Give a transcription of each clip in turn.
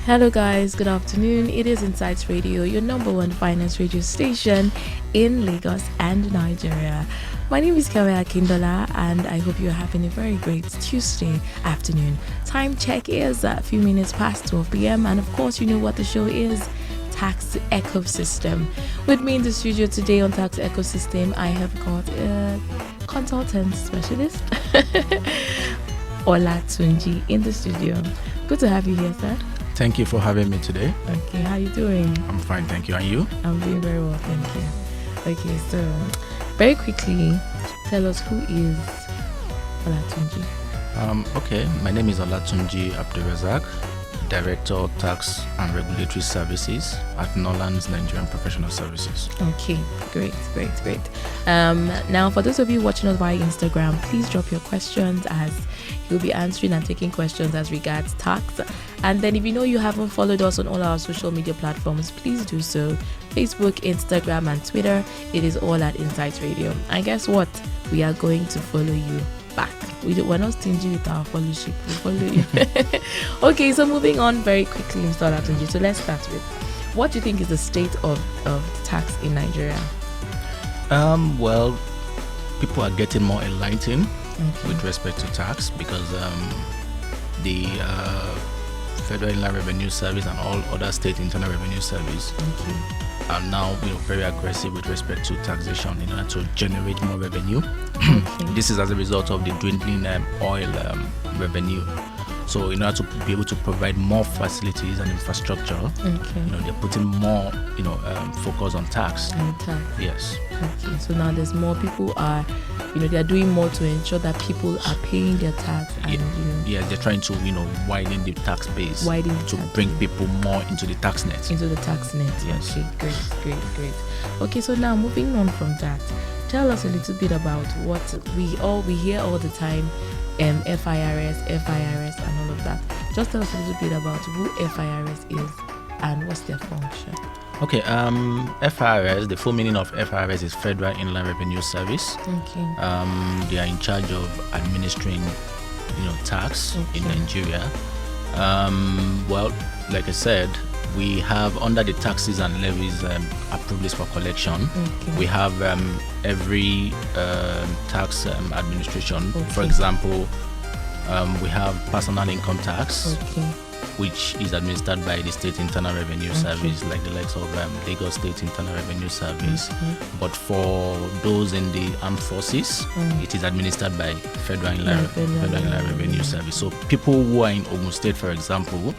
Hello guys, good afternoon. It is Insights Radio, your number one finance radio station in Lagos and Nigeria. My name is KEVWE AKINDOLA and I hope you're having a very great Tuesday afternoon. Time check is a few minutes past 12 p.m. and of course you know what the show is. Tax Ecosystem. With me in the studio today on Tax Ecosystem, I have got a consultant specialist, OLTUNJI, in the studio. Good to have you here, sir. Thank you for having me today. Okay, how you doing? I'm fine, thank you. And you? I'm doing very well, thank you. Okay, so very quickly, tell us who is OLTUNJI. Okay, my name is OLTUNJI ADULRAZAQ, Director of Tax and Regulatory Services at Nolan's Nigerian Professional Services. Okay, great. Now, for those of you watching us via Instagram, please drop your questions as you'll be answering and taking questions as regards tax. And then if you know you haven't followed us on all our social media platforms, please do so. Facebook, Instagram, and Twitter. It is all at Insights Radio. And guess what? We are going to follow you back. We're not stingy with our followership. We follow you. Okay, so moving on very quickly, Mr. OLTUNJI. So let's start with, what do you think is the state of tax in Nigeria? Well, people are getting more enlightened with respect to tax because the Federal Inland Revenue Service and all other state internal revenue service are now very aggressive with respect to taxation in order to generate more revenue. This is as a result of the dwindling oil revenue. So in order to be able to provide more facilities and infrastructure, they're putting more focus on tax. Yes. Okay, so now there's more people are they are doing more to ensure that people are paying their tax and they're trying to widen the tax base to bring people more into the tax net. Yes. Okay, great. Okay, so now moving on from that, tell us a little bit about what we hear all the time, FIRS and all of that. Just tell us a little bit about who FIRS is and what's their function. Okay, FIRS, the full meaning of FIRS is Federal Inland Revenue Service. Okay. They are in charge of administering, tax in Nigeria. Well, like I said, we have under the taxes and levies approved list for collection. We have every tax administration. For example, we have personal income tax, which is administered by the State Internal Revenue Service, like the likes of Lagos State Internal Revenue Service. But for those in the armed forces, it is administered by Federal Inland Revenue Service. So people who are in Ogun State, for example,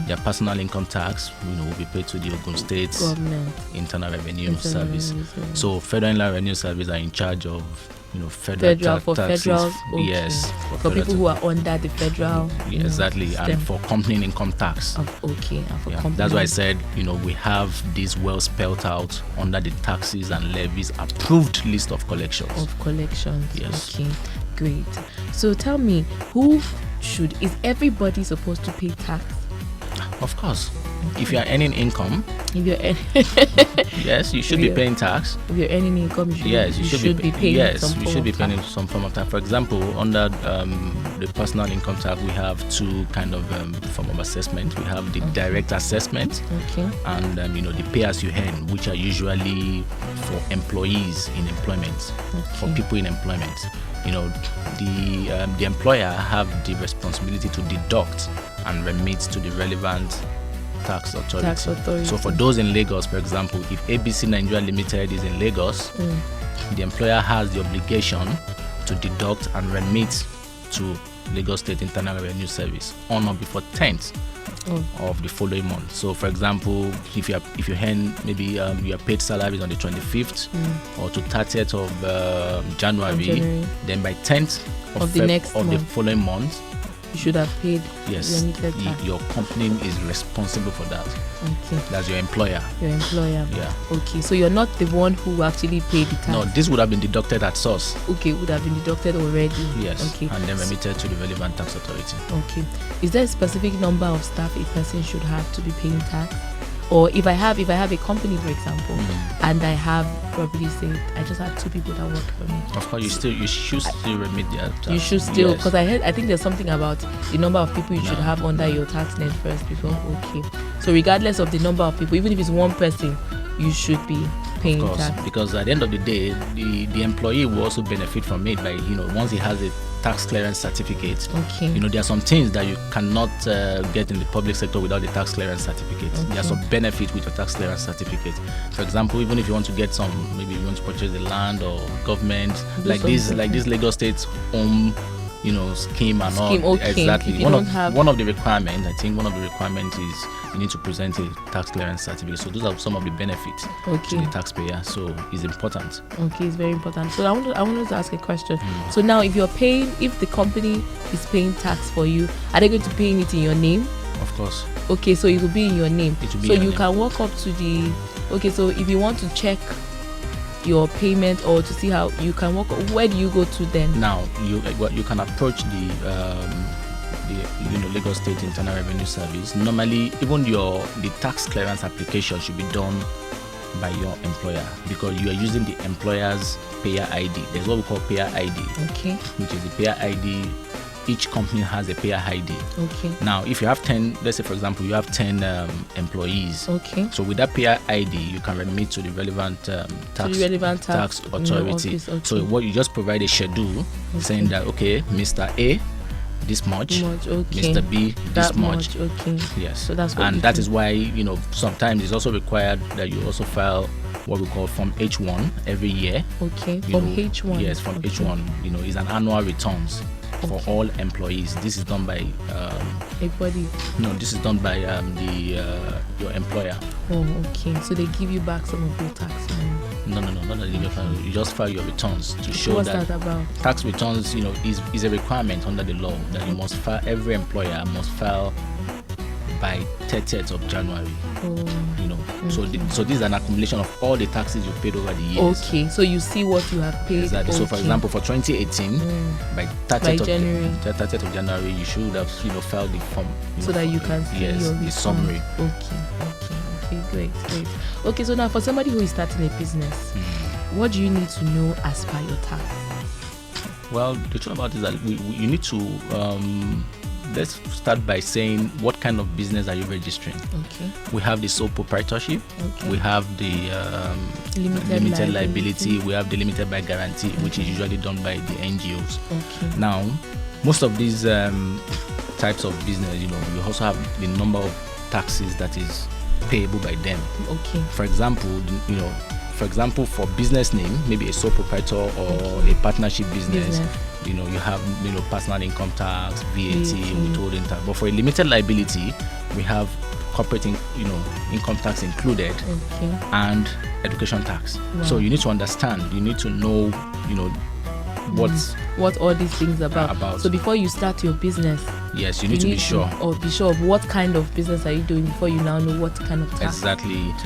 their personal income tax will be paid to the Ogun State Internal Revenue Service. So Federal Inland Revenue Service are in charge of federal taxes. Yes, for people who are under the federal exactly, and for company income tax. That's why I said we have this well spelled out under the taxes and levies approved list of collections. Yes. Okay, great. So tell me, is everybody supposed to pay tax? Of course. If you are earning income, yes, you should be paying tax. If you're earning income, you should be paying. Yes, you should be paying some form of tax. For example, under the personal income tax, we have two kind of form of assessment. We have the direct assessment, and the pay as you earn, which are usually for employees in employment, for people in employment. The employer have the responsibility to deduct and remit to the relevant tax authority. So for those in Lagos, for example, if ABC Nigeria Limited is in Lagos, the employer has the obligation to deduct and remit to Lagos State Internal Revenue Service on or before 10th of the following month. So for example, if you earn maybe your paid salaries on the 25th or to 30th of January, then by 10th of the following month, you should have paid. Yes, your company is responsible for that. That's your employer. Yeah. Okay, so you're not the one who actually paid the tax. No, this would have been deducted at source. Okay, would have been deducted already. Yes. Okay. And then remitted to the relevant tax authority. Okay. Is there a specific number of staff a person should have to be paying tax? Or if I have a company, for example, and I have probably say I just have 2 people that work for me. Of course, you should still remit their tax. You should still, because I think there's something about the number of people you should have under your tax net first before. Okay. So regardless of the number of people, even if it's 1 person, you should be paying tax. Because at the end of the day, the employee will also benefit from it by, once he has a tax clearance certificate. Okay. There are some things that you cannot get in the public sector without the tax clearance certificate. Okay. There are some benefits with your tax clearance certificate. For example, even if you want to get maybe you want to purchase the land or government, like this Lagos State home, scheme and all. Okay. Exactly. One of the requirements, I think one of the requirements is you need to present a tax clearance certificate. So those are some of the benefits to the taxpayer. So it's important. Okay, it's very important. So I wanted to ask a question. So now, if the company is paying tax for you, are they going to pay it in your name? Of course. Okay, so it will be in your name. It will be so your you name. can walk up to the. Okay, so if you want to check your payment or to see how you can walk, where do you go to then? Now you can approach the Lagos State Internal Revenue Service. Normally, even the tax clearance application should be done by your employer, because you are using the employer's payer ID. There's what we call payer ID, okay, which is the payer ID. Each company has a payer ID. Okay. Now, if you have 10, let's say for example, you have 10 employees. Okay. So with that payer ID, you can remit to the relevant tax authority. Okay. So what you just provide a schedule saying that Mr. A, this much, okay. Mr. B, this much. Okay. Yes. So that's what. And that is why sometimes it's also required that you also file what we call Form H1 every year. Okay. From H1. Yes, from H1. Is an annual returns for all employees. This is done by everybody. No, this is done by your employer. Oh, okay. So they give you back some of your tax money. No, not that you just file your returns to show What's that about? Tax returns, is a requirement under the law that you must file. Every employer must file by 30th of January. So this is an accumulation of all the taxes you paid over the years. Okay, so you see what you have paid. Exactly. So for example, for 2018, by 30th of January, you should have filed the form. So that you can see the summary. Okay, great. Okay, so now for somebody who is starting a business, what do you need to know as per your tax? Well, the truth about it is that you need to let's start by saying what kind of business are you registering. Okay. We have the sole proprietorship. Okay. We have the limited liability. We have the limited by guarantee, which is usually done by the NGOs. Okay. Now, most of these types of business, you also have the number of taxes that is payable by them. Okay. For example, for business name, maybe a sole proprietor or a partnership business. You have personal income tax, VAT, withholding tax. But for a limited liability, we have corporate income tax included, and education tax. Wow. So you need to understand. You need to know what all these things about. So before you start your business, yes, you need to be sure. Or be sure of what kind of business are you doing before you now know what kind of tax to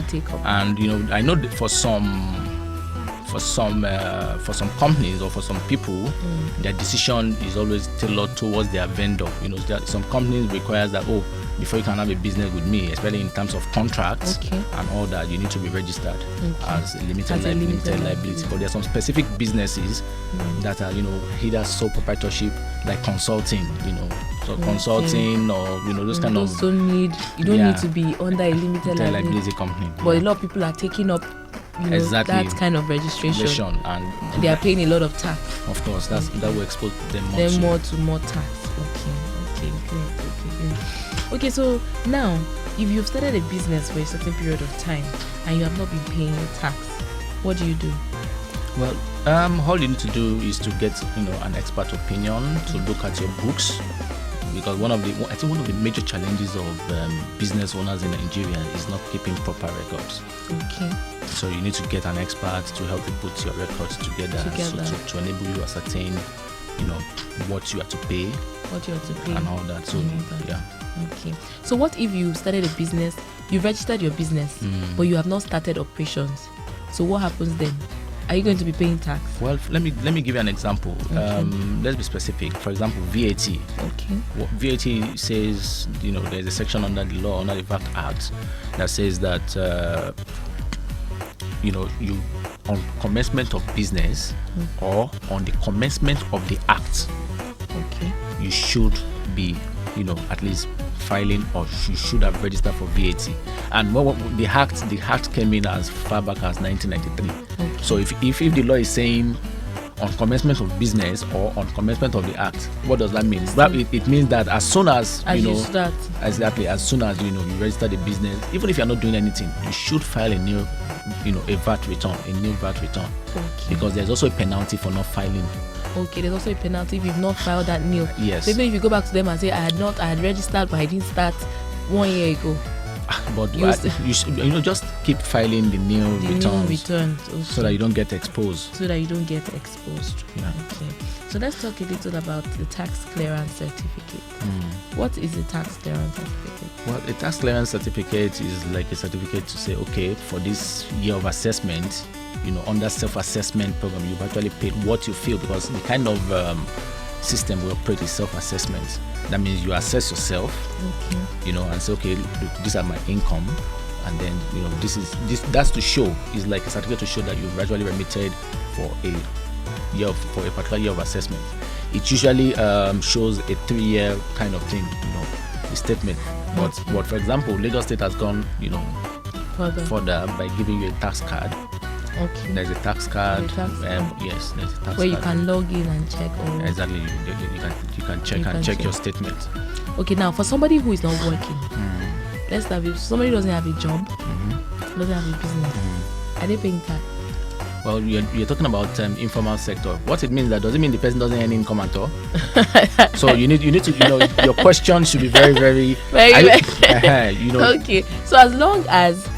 take up. And I know that for some companies or for some people, their decision is always tailored towards their vendor. Some companies requires that before you can have a business with me, especially in terms of contracts and all that, you need to be registered as a limited liability. But there are some specific businesses that are either sole proprietorship, like consulting, consulting or those kind of. You don't need to be under a limited liability company. But a lot of people are taking up that kind of registration, and they are paying a lot of tax. Of course, that will expose them more to more tax. Okay, great. Okay, so now if you've started a business for a certain period of time and you have not been paying your tax, what do you do? Well, all you need to do is to get an expert opinion to look at your books. Because one of the major challenges of business owners in Nigeria is not keeping proper records. Okay. So you need to get an expert to help you put your records together. So to enable you to ascertain, what you have to pay, and all that. So yeah. Okay. So what if you started a business, you registered your business, but you have not started operations? So what happens then? are you going to be paying tax? Well, let me give you an example. Okay. Let's be specific. For example, VAT. Okay. What VAT says, there's a section under the law, under the VAT Act, that says that you on commencement of business or on the commencement of the act, Okay. you should be, at least filing, or you should have registered for VAT. And the act came in as far back as 1993. Okay. So if the law is saying on commencement of business or on commencement of the act, what does that mean? Well, it means that as soon as you start. Exactly, as soon as you register the business, even if you're not doing anything, you should file a new a VAT return, Okay. because there's also a penalty for not filing. Okay, there's also a penalty if you've not filed that new. Yes. So even if you go back to them and say I had registered but I didn't start 1 year ago. But you should, just keep filing the new returns. Okay. So that you don't get exposed. Yeah. Okay. So let's talk a little about the tax clearance certificate. What is a tax clearance certificate? Well, a tax clearance certificate is like a certificate to say, okay, for this year of assessment, under self-assessment program, you've actually paid what you feel, because the kind of system we operate is self-assessment. That means you assess yourself, and say, okay, look, these are my income, and then that's to show, is like a certificate to show that you've gradually remitted for a particular year of assessment. It usually shows a 3-year kind of thing, the statement. But for example, Lagos State has gone, further by giving you a tax card. Okay. There's a tax card. Yes, there's a tax card. Where you can log in and check. Exactly. You can check your statement. Okay, now for somebody who is not working, let's have if somebody doesn't have a job, doesn't have a business, are they paying tax? Well, you're talking about informal sector. What it means, that doesn't mean the person doesn't earn income at all. So you need to, your question should be very, very, Okay, so as long as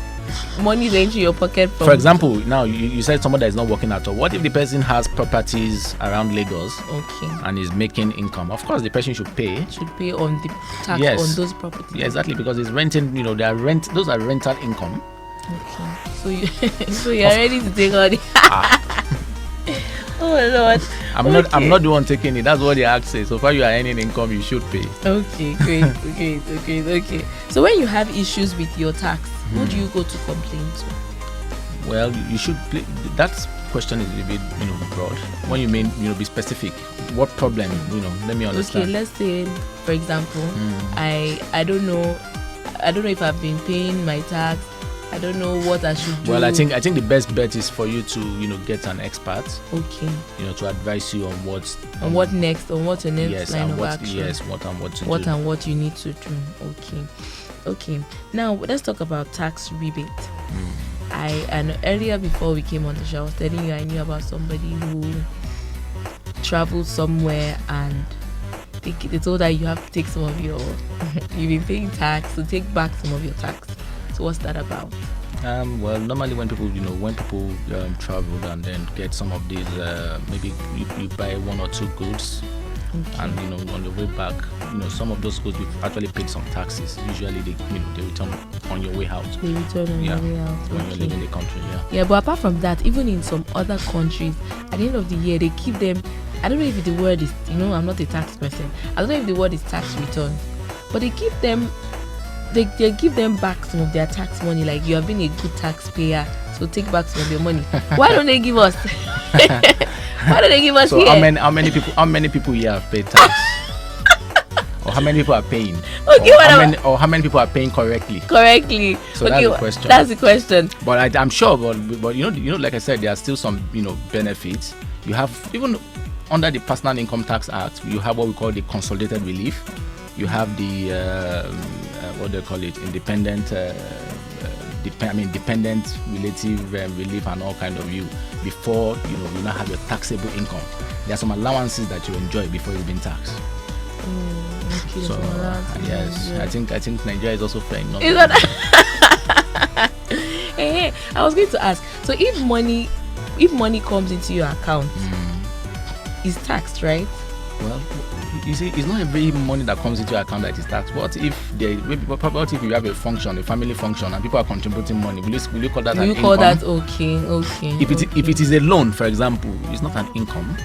money is entering your pocket for example, now you said somebody that is not working at all. What if the person has properties around Lagos, and is making income? Of course, the person should pay on the tax on those properties. Yeah, exactly, because it's renting. Those are rental income. Okay, so you're ready to take all the oh Lord, I'm not the one taking it. That's what the act says. So far you are earning income, you should pay. Okay, great. Okay, so when you have issues with your tax, who do you go to complain to? Well, you should that question is a bit broad. When you mean be specific, what problem, let me understand. Okay, let's say for example, I don't know if I've been paying my tax. I don't know what I should do. Well, I think the best bet is for you to get an expert. Okay. To advise you on what's your next line of action. Yes, what and what you need to do. Okay. Now let's talk about tax rebate. And earlier before we came on the show, I was telling you I knew about somebody who traveled somewhere and they told her you have to take some of your you've been paying tax, so take back some of your tax. So what's that about? Well, normally when people travel and then get some of these, maybe you buy 1 or 2 goods, and on the way back, some of those goods we've actually paid some taxes. Usually they return on your way out. They return on your way out when you're leaving the country. Yeah, but apart from that, even in some other countries, at the end of the year they keep them. I don't know if the word is, I'm not a tax person. I don't know if the word is tax return, but they keep them. They give them back some of their tax money, like you have been a good taxpayer, so take back some of your money. Why don't they give us? Why don't they give us so here? How many people here have paid tax? Or how many people are paying? Okay, or how many people are paying correctly? So okay, that's the question. That's the question. But I'm sure, but like I said, there are still some benefits. You have, even under the Personal Income Tax Act, you have what we call the consolidated relief. You have the what they call it, independent, dependent relative relief and all kind of you. Before you now have your taxable income. There are some allowances that you enjoy before you've been taxed. Okay, so yes, I think Nigeria is also fair enough. Hey, I was going to ask. So if money comes into your account, it's taxed, right? Well, you see, it's not every money that comes into your account that is taxed. What if what if you have a function, a family function, and people are contributing money? Will you call that an income? Will you call that okay? If it is a loan, for example, it's not an income.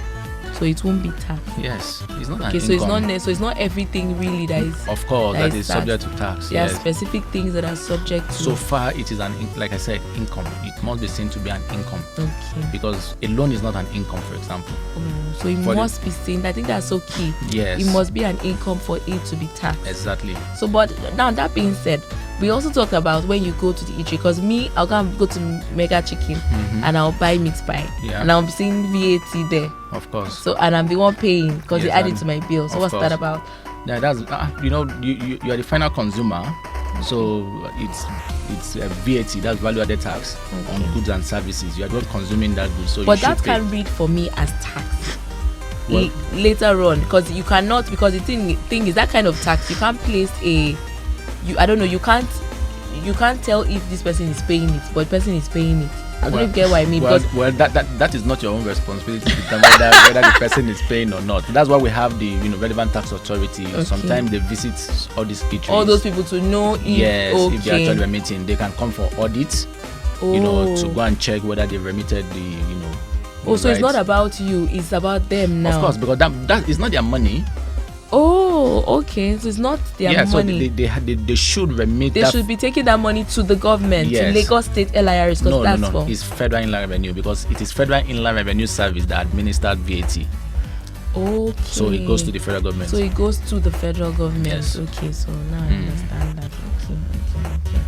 So it won't be taxed. Yes, it's not an income. So it's not everything really that is. Of course, that is subject to tax. There are specific things that are subject to. So far, it is like I said, income. It must be seen to be an income. Okay. Because a loan is not an income, for example. Oh, so it must be seen. I think that's so key. Yes. It must be an income for it to be taxed. Exactly. So, but now that being said, we also talked about when you go to the eatery, because me, I'll go to Mega Chicken and I'll buy meat pie, and I'll be seeing VAT there. Of course. So, and I'm the one paying because they add it to my bill. So what's that about? Yeah, that's you are the final consumer, so it's VAT, that's value added tax on goods and services. You are not consuming that good, so but that can read for me as tax. Well, later on, because you cannot, because the thing is that kind of tax you can't place I don't know, you can't tell if this person is paying it, but the person is paying it. I don't get what I mean. Well, that is not your own responsibility to determine whether the person is paying or not. That's why we have the relevant tax authority. Okay. Sometimes they visit all these eateries. All those people to know if if they are actually remitting, they can come for audits. To go and check whether they remitted the so it's not about you, it's about them now. Of course, because that is not their money. Oh, okay. So it's not their money. So they should remit. They should be taking that money to the government, to Lagos State LIRS. No. It's Federal Inland Revenue, because it is Federal Inland Revenue Service that administers VAT. Okay. So it goes to the federal government. So it goes to the federal government. Yes. Okay. So now I understand that. Okay.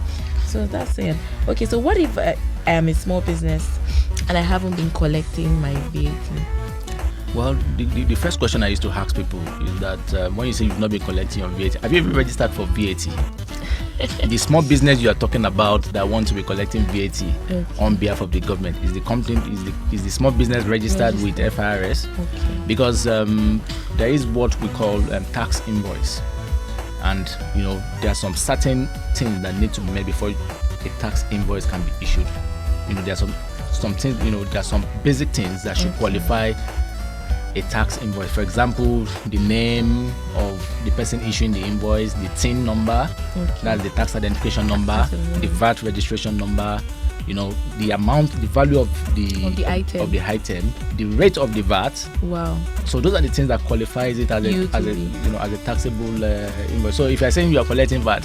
So that's it. Okay. So what if I am a small business and I haven't been collecting my VAT? Well, the first question I used to ask people is that when you say you've not been collecting your VAT, have you ever registered for VAT? The small business you are talking about that want to be collecting VAT on behalf of the government, is the company, is the small business registered with FIRS? Okay. Because there is what we call tax invoice, and there are some certain things that need to be made before a tax invoice can be issued. There are some things, there are some basic things that should qualify a tax invoice. For example, the name of the person issuing the invoice, the TIN number, that's the tax identification number, the VAT registration number, the amount, the value of the item, the rate of the VAT. Wow. So those are the things that qualifies it as a taxable invoice. So if you're saying you are collecting VAT,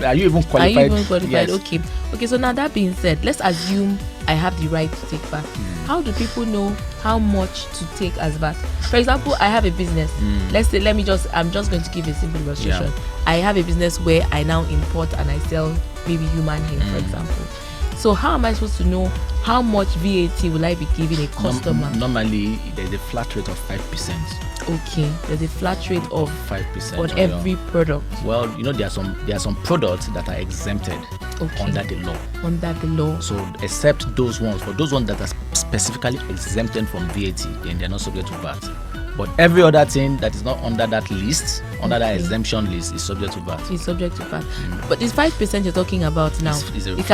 are you even qualified? Yes. Okay. So now that being said, let's assume I have the right to take VAT. How do people know how much to take as VAT? For example, I have a business. I'm just going to give a simple illustration. I have a business where I now import and I sell maybe human hair, for example. So how am I supposed to know how much VAT will I be giving a customer? Normally, there's a flat rate of 5%. Okay, there's a flat rate of 5% on every product. Well, there are some products that are exempted under the law. Under the law. So except those ones, for those ones that are specifically exempted from VAT, then they're not subject to VAT. But every other thing that is not under that list, under that exemption list, is subject to VAT. It's subject to VAT. But this 5% you're talking about now,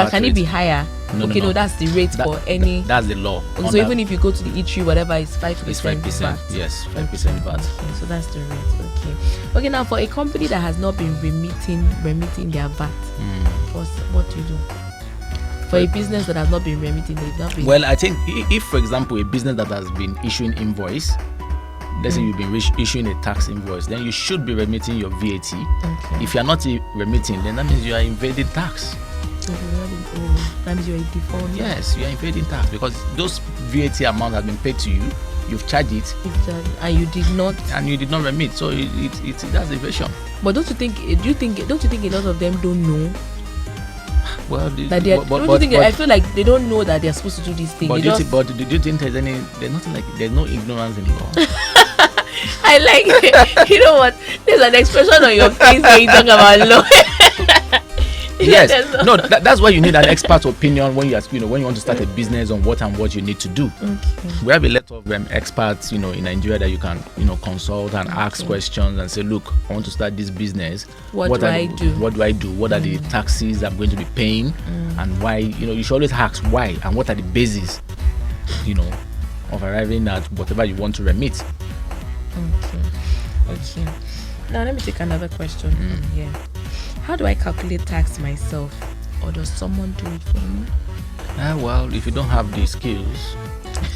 can it be higher? No. That's the rate for any. That's the law. So even if you go to the eatery, whatever, it's 5%. It's 5%. VAT. Yes, 5% VAT. Okay, so that's the rate. Okay. Now for a company that has not been remitting their VAT, what do you do? For a business that has not been remitting, they've not been. Well, I think if, for example, a business that has been issuing invoice, let's say you've been issuing a tax invoice, then you should be remitting your VAT. Okay. If you are not remitting, then that means you are evading tax. That means you're a default. Yes, you are evading tax because those VAT amounts have been paid to you. You've charged it, and you did not remit. So that's evasion. But don't you think a lot of them don't know? Well, I feel like they don't know that they're supposed to do this thing. But do you think there's no ignorance in law? I like it. You know what? There's an expression on your face when you talk about law. Yes. No, that's why you need an expert opinion when you want to start a business on what you need to do. Okay. We have a lot of experts, in Nigeria that you can, consult and ask questions and say, look, I want to start this business. What do I do? What are the taxes I'm going to be paying, and why? You should always ask why and what are the bases, of arriving at whatever you want to remit. Okay. Now let me take another question from here. How do I calculate tax myself, or does someone do it for me? Well, if you don't have the skills,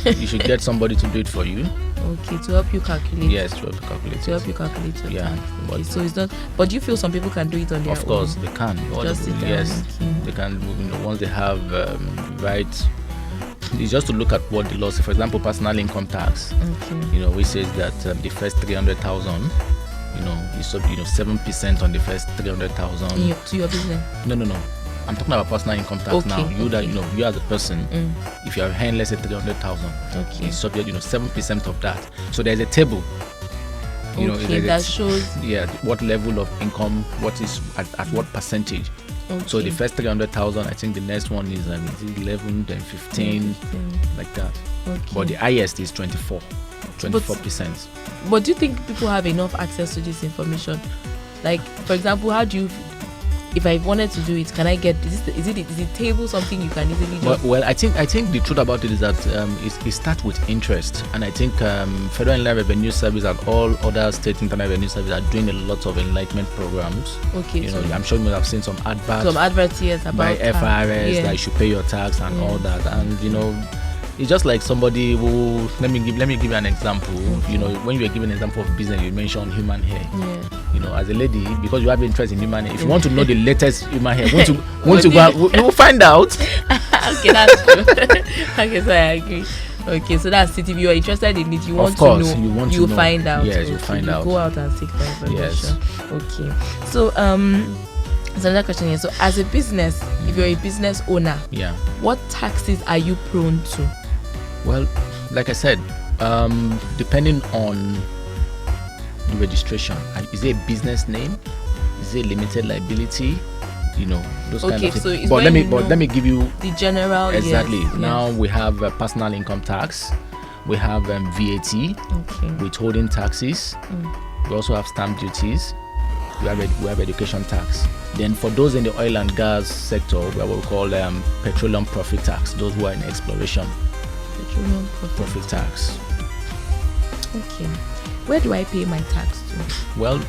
you should get somebody to do it for you. Okay, to help you calculate. Yes, to help you calculate. To help you calculate your tax. Okay, but so it's not. But do you feel some people can do it on their own? Of course, they can. Just sit down. Yes, they can. Once they have right. It's just to look at what the law says. For example, personal income tax. Which says that the first 300,000, is 7% on the first 300,000 to your business. No. I'm talking about personal income tax now. You as a person, if you are earning let's say 300,000, it's subject 7% of that. So there's a table. That shows what level of income, what is at what percentage. So the first 300,000, I think the next one is 11, then 15, like that. But the highest is 24%. But do you think people have enough access to this information? Like, for example, how do you? If I wanted to do it, can I get? Is it table something you can easily do? Well, I think the truth about it is that it starts with interest, and I think Federal Inland Revenue Service and all other state internal revenue services are doing a lot of enlightenment programs. I'm sure you might have seen some adverts yes, about by FRS that you should pay your tax and all that, and it's just like somebody who let me give you an example. When you were giving an example of business, you mentioned human hair. As a lady, because you have interest in human hair, if you want to know the latest human hair, want to go, you will find out. Okay, that's true. Okay, so I agree. Okay, so that's it. If you are interested in it, you want to know. You find out. Yes, you find out. Go out and seek for information. Yes. Okay. So there's another question here. So as a business, if you're a business owner, what taxes are you prone to? Well, like I said, depending on the registration, is it a business name? Is it limited liability? Those kind of things. So but let me give you the general. Exactly. Yes. Now we have personal income tax. We have VAT, withholding taxes. We also have stamp duties. We have education tax. Then for those in the oil and gas sector, we have what we call petroleum profit tax. Those who are in exploration. Petroleum profit tax. Okay. Where do I pay my tax to? Well,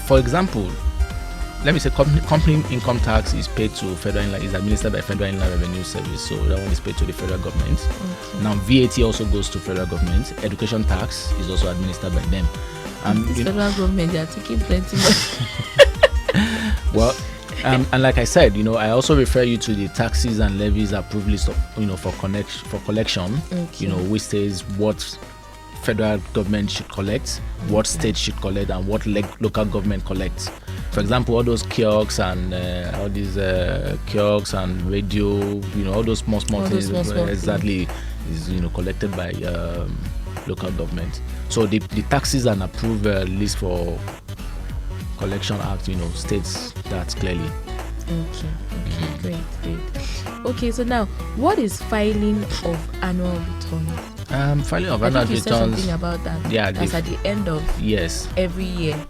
for example, let me say company income tax is paid to is administered by Federal Inland Revenue Service, so that one is paid to the federal government. Now VAT also goes to federal government. Education tax is also administered by them. This federal government, they are taking plenty money. Well, and like I said, I also refer you to the taxes and levies approved list of, for collection. Which says what federal government should collect, what state should collect, and what local government collects. For example, all those kiosks and all these kiosks and radio, all those small things, exactly, is collected by local government. So the taxes and approved list for Collection Act, states that clearly. Okay, great. Okay, so now, what is filing of annual returns? Filing of annual returns. You said something about that. Yeah, that's at the end of every year.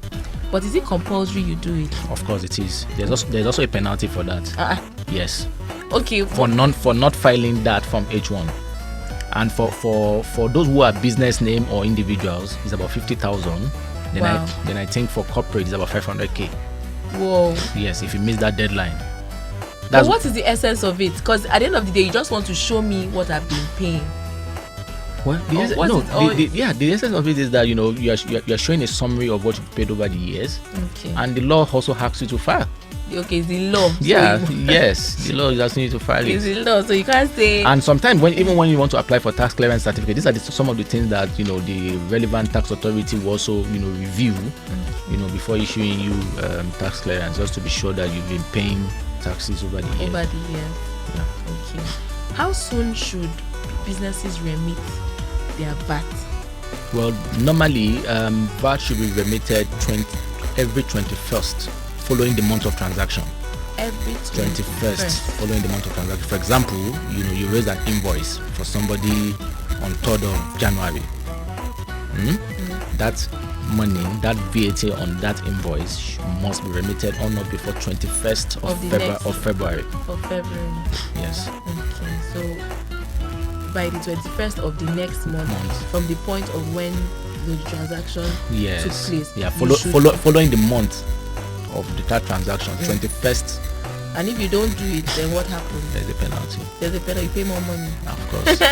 But is it compulsory you do it? Of course it is. There's also a penalty for that. Yes. Okay. For not filing that from H1. And for those who are business name or individuals, it's about 50,000. Then I think for corporate it's about 500k. Whoa. Yes, if you miss that deadline. But what is the essence of it? Because at the end of the day, you just want to show me what I've been paying. Well, the essence of it is that you're showing a summary of what you've paid over the years. Okay. And the law also asks you to file. Okay, it's the law. Yeah, yes, the law is asking you to file it. It's the law, so you can't say. And sometimes even when you want to apply for tax clearance certificate, these are some of the things that the relevant tax authority will also review, before issuing you tax clearance, just to be sure that you've been paying taxes over the years. Yeah. Okay. How soon should businesses remit their VAT? Well, normally VAT should be remitted every 21st following the month of transaction. Every 21st following the month of transaction. For example, you raise an invoice for somebody on 3rd of January. That money, that VAT on that invoice must be remitted on or before 21st of February. For February. Yes. Okay, so by the 21st of the next month. From the point of when the transaction took place. Yeah, following the month of that transaction, 21st. And if you don't do it, then what happens? There's a penalty. You pay more money. Of course.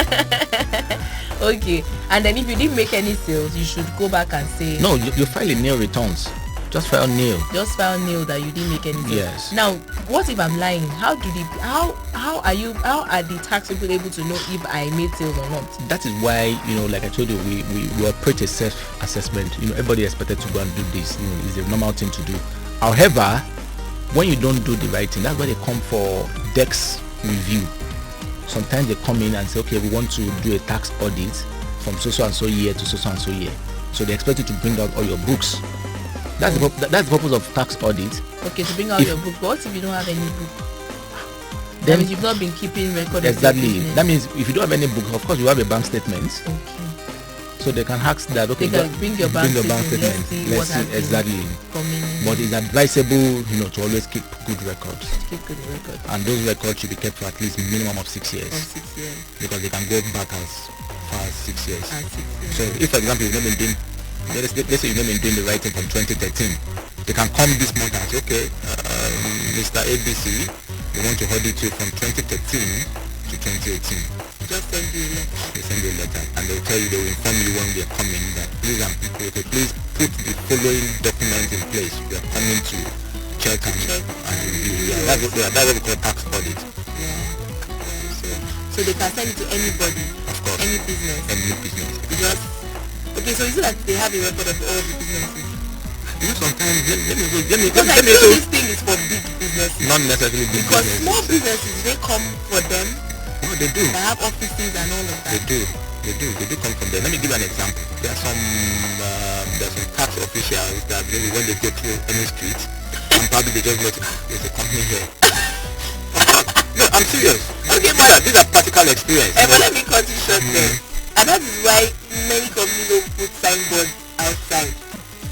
Okay. And then if you didn't make any sales, you should go back and say... No, you file a nil returns. Just file nil. Just file nil that you didn't make any sales. Yes. Now, what if I'm lying? How are the tax people able to know if I made sales or not? That is why, like I told you, we operate a self-assessment. Everybody expected to go and do this. It's a normal thing to do. However, when you don't do the right thing, that's why they come for DEX review. Sometimes they come in and say, okay, we want to do a tax audit from so and so year to so and so year. So they expect you to bring out all your books. That's the purpose of tax audit. Okay, to bring out your book. But what if you don't have any book? That means you've not been keeping record. Exactly. That means if you don't have any book, of course you have a bank statement. Okay. So they can ask that. Okay, bring your bank statement. Let's see exactly. But it's advisable, to always keep good records. And those records should be kept for at least minimum of 6 years. Because they can go back as far as 6 years. So if, for example, you've not been doing, let's say you've not been doing the right thing from 2013, they can come this month and say, okay, Mr. ABC, we want to audit you from 2013 to 2018. Just send you a letter. They send you a letter and they'll tell you, they will inform you when they're coming that please put the following documents in place. We are coming to check and review. Yeah, that's what we call tax audit. So they can send it to anybody. Of course. Any business. Okay, so is it like they have a record of all the businesses? Sometimes let me because I feel this thing is for big businesses. Not necessarily big because businesses. Small businesses, they come for them. Oh, they do. They have offices and all of that. They do come from there. Let me give you an example. There's some tax officials that maybe when they go through any street, and probably they just notice there's a company here. No, I'm serious. Okay, these are practical experience. But let me cut you short there. And that is why many companies don't put signboards outside.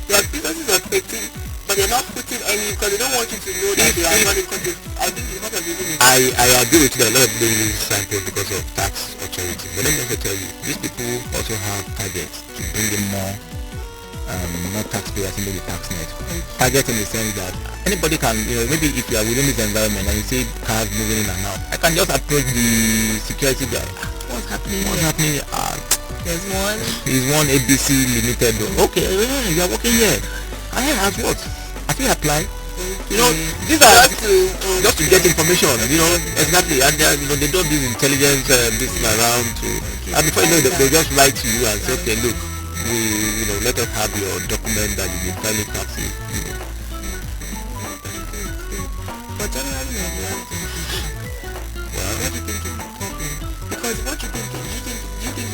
Their businesses are operating, but they're not putting any because they don't want you to know that they are not in control. I think it's not a business. I agree with you that a lot of people use signposts because of tax authority. But let me also tell you, these people also have targets to bring in more taxpayers into the tax net. Target in the sense that anybody can, maybe if you are within this environment and you see cars moving in and out, I can just approach the security guy. What's happening? There's one ABC Limited. Okay, you are working here. I have what? Have you applied? These are just to get information. Exactly. And they don't do intelligence this around and before you know, they'll just write to you and say, okay, look, let us have your document that you've been filing taxes. But generally, what do you think is the problem? Because what you think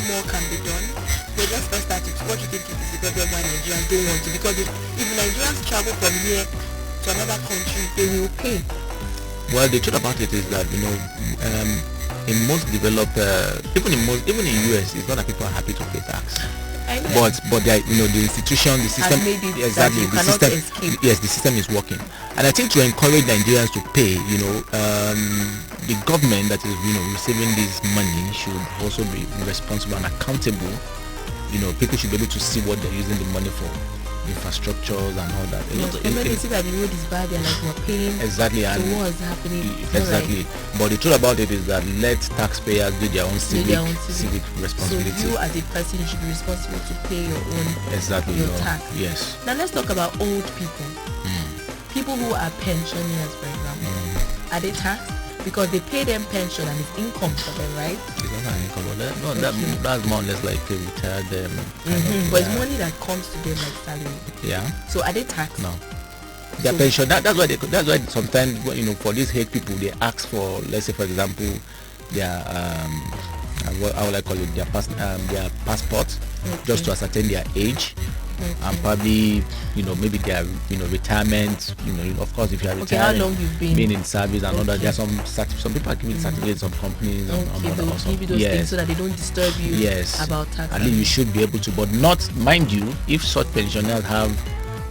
more can be done. So let's first start with what you think is the problem why Nigerians don't want to. Because if Nigerians travel from here to another country, they will pay. Well, the truth about it is that in most developed, even in US, it's not that people are happy to pay tax. But they are, the institution, the system, exactly, the system. Escape. Yes, the system is working, and I think to encourage Nigerians to pay, the government that is receiving this money should also be responsible and accountable. People should be able to see what they're using the money for, infrastructures and all that. When they see that the road is bad, they're like, we're paying. Exactly. So what is happening? Exactly. But the truth about it is that let taxpayers do their own civic responsibility. So you as a person, you should be responsible to pay your own your tax. Yes. Now let's talk about old people. People who are pensioners, for example. Are they taxed? Because they pay them pension and it's income for them, right? It's not an income, but that's more or less like a retired but it's money that comes to them like salary. Yeah. So are they taxed? No. Their pension. That's why sometimes for these hate people they ask for, let's say for example, their how will I call it, their passport, just to ascertain their age. And probably maybe their retirement, of course if you are retired, how long you've been in service and all that. There are some people are giving certificates of companies they'll give you those things so that they don't disturb you about tax. At least you should be able to, but not, mind you, if such pensioners have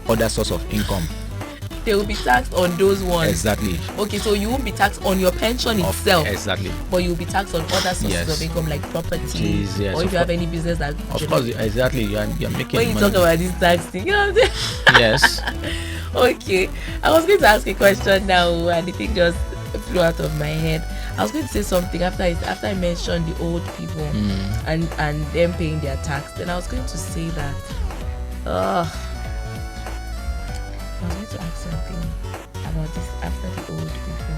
other source of income, they will be taxed on those ones. Exactly. Okay, so you won't be taxed on your pension itself. Exactly. But you'll be taxed on other sources of income like property, Yes, or if you have any business that. Of course, exactly. You're making. When you money. talk about this tax thing, you know what I'm saying? Yes. Okay, I was going to ask a question now, and the thing just flew out of my head. I was going to say something after I mentioned the old people and them paying their tax. Then I was going to say that I was going to ask something about this after the old people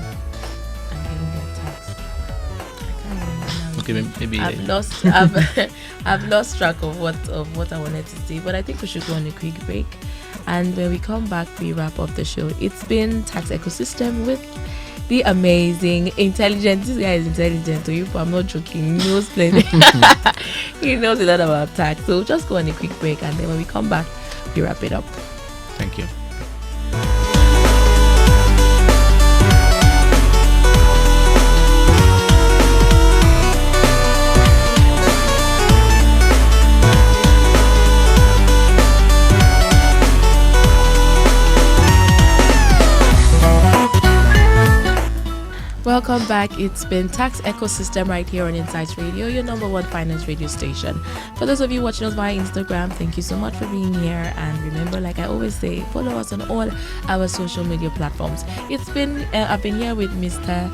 and paying their tax. I can't remember now. Okay, maybe I've lost track of what I wanted to say, but I think we should go on a quick break. And when we come back, we wrap up the show. It's been Tax Ecosystem with the amazing, intelligent. This guy is intelligent to you, but I'm not joking. He knows plenty. He knows a lot about tax. So just go on a quick break, and then when we come back, we wrap it up. Thank you. Welcome back. It's been Tax Ecosystem right here on Insights Radio, your number one finance radio station. For those of you watching us via Instagram, thank you so much for being here. And remember, like I always say, follow us on all our social media platforms. It's been I've been here with Mr.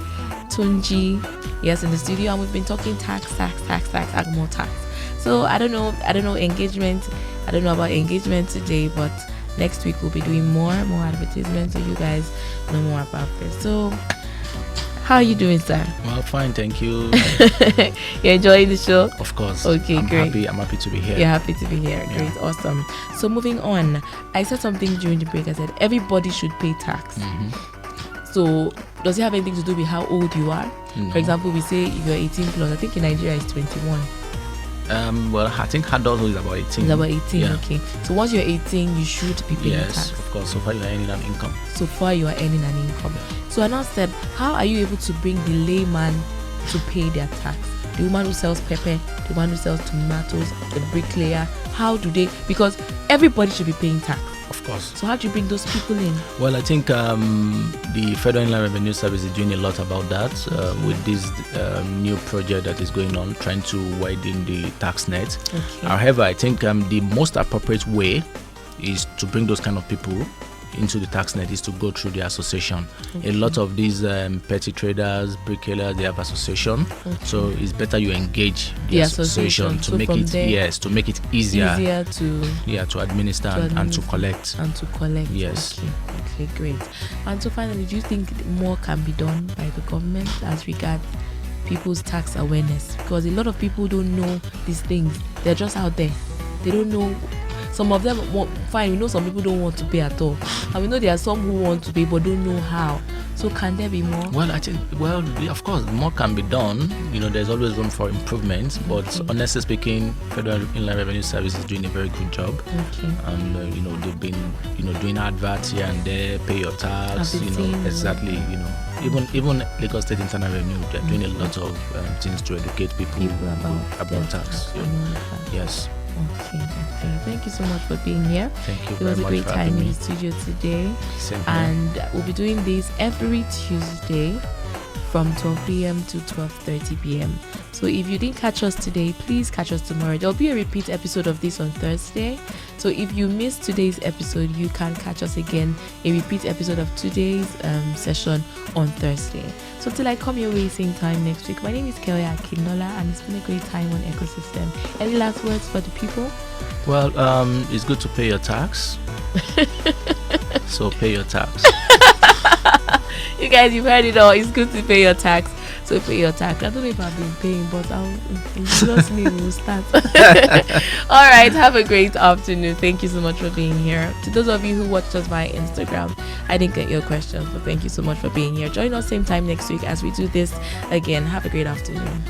Tunji, yes, in the studio, and we've been talking tax, and more tax. So I don't know engagement. I don't know about engagement today, but next week we'll be doing more advertisements, so you guys know more about this. So how are you doing, sir? Well, fine, thank you. You're enjoying the show? Of course. Okay, great. I'm happy to be here. You're happy to be here. Yeah. Great, awesome. So moving on, I said something during the break. I said everybody should pay tax. So does it have anything to do with how old you are? No. For example, we say if you're 18 plus. I think in Nigeria it's 21. Well, I think adulthood is about 18. It's about 18, yeah. Okay. So once you're 18, you should be paying tax. Yes, of course. So far you are earning an income. So far you are earning an income. So I now said, how are you able to bring the layman to pay their tax? The woman who sells pepper, the one who sells tomatoes, the bricklayer. How do they? Because everybody should be paying tax. Of course. So how do you bring those people in? Well, I think the Federal Inland Revenue Service is doing a lot about that with this new project that is going on, trying to widen the tax net. Okay. However, I think the most appropriate way is to bring those kind of people into the tax net is to go through the association. Okay. A lot of these petty traders, bricklayers, they have association. Okay. So it's better you engage the association to make it to make it easier to administer and to collect. Yes. Okay, great. And so finally, do you think more can be done by the government as regards people's tax awareness? Because a lot of people don't know these things. They're just out there. They don't know. Some of them fine. We know some people don't want to pay at all, and we know there are some who want to pay but don't know how. So can there be more? Well, I think of course more can be done. There's always room for improvement. But honestly speaking, Federal Inland Revenue Service is doing a very good job. Okay. And they've been doing adverts here and there, pay your tax. Exactly. Even Lagos State Internal Revenue, they're doing a lot of things to educate people about tax. Yes. Okay. Thank you so much for being here. Thank you. It was a great time in the studio today. Same here. And we'll be doing this every Tuesday from 12 p.m. to 12:30 p.m. So if you didn't catch us today, please catch us tomorrow. There'll be a repeat episode of this on Thursday. So if you missed today's episode, you can catch us again, a repeat episode of today's session on Thursday. So till I come your way same time next week, my name is KEVWE AKINDOLA, and it's been a great time on Ecosystem. Any last words for the people? Well, it's good to pay your tax. So pay your tax. You guys, you've heard it all. It's good to pay your tax. So pay your tax. I don't know if I've been paying, but trust me, we'll start. All right, have a great afternoon. Thank you so much for being here. To those of you who watched us via Instagram, I didn't get your questions, but thank you so much for being here. Join us same time next week as we do this again. Have a great afternoon.